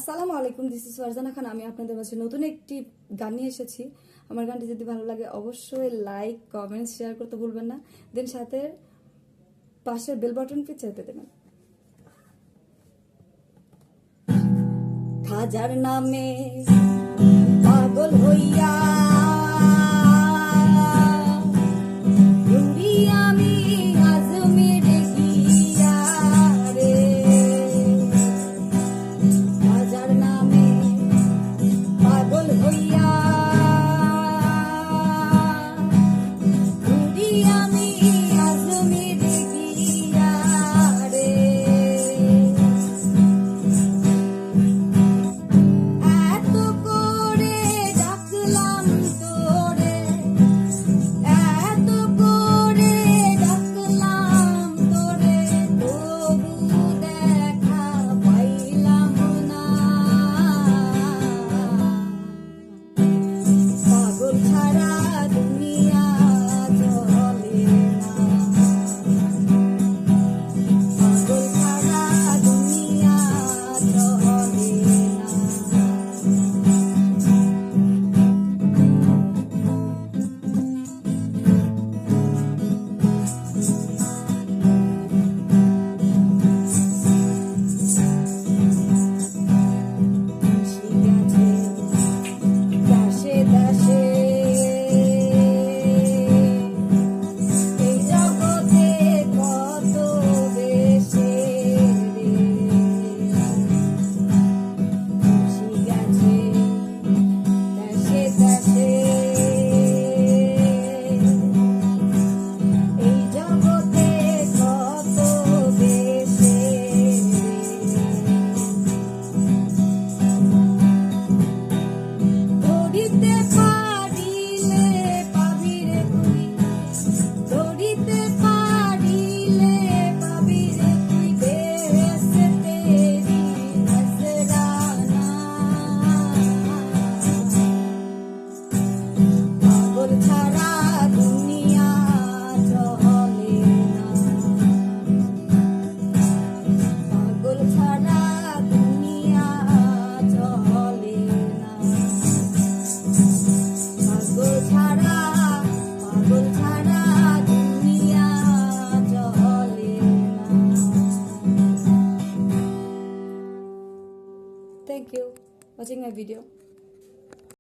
আসসালামু আলাইকুম, this is Farzana খান। আমি আপনাদের মাঝে নতুন একটি গান নিয়ে এসেছি। আমার গানটি যদি ভালো লাগে অবশ্যই লাইক, কমেন্ট, শেয়ার করতে ভুলবেন না। দেন সাথে পাশের বেল বাটনটি চেপে দেবেন। খাজার নামে পাগল হইয়া ঘুরি আমি আজমিরে গিয়া রে। খাজার নামে পাগল হইয়া ঘুরি আমি আজমিরে গিয়া রে। এত করে ডাকলাম তোরে, এত করে ডাকলাম তোরে, তবু দেখা পাইলাম না। পাগল ছাড়া দুনিয়া চলে না, পাগল ছাড়া দুনিয়া চলে না। দাসে দাসে এই জগতে কত বেশে রে। খুশি গেছে দাসে দাসে এই জগতে কত বেশে রে। ধরিতে পারিলে পাবি রে তুই, ধরিতে পারিলে পাবি রে তুই, বেহেশতে তেরি নজরানা। পাগল ছাড়া দুনিয়া চলে না, পাগল ছাড়া দুনিয়া চলে না। পাগল ছাড়া, পাগল ছাড়া দুনিয়া চলে না। Thank you watching my video.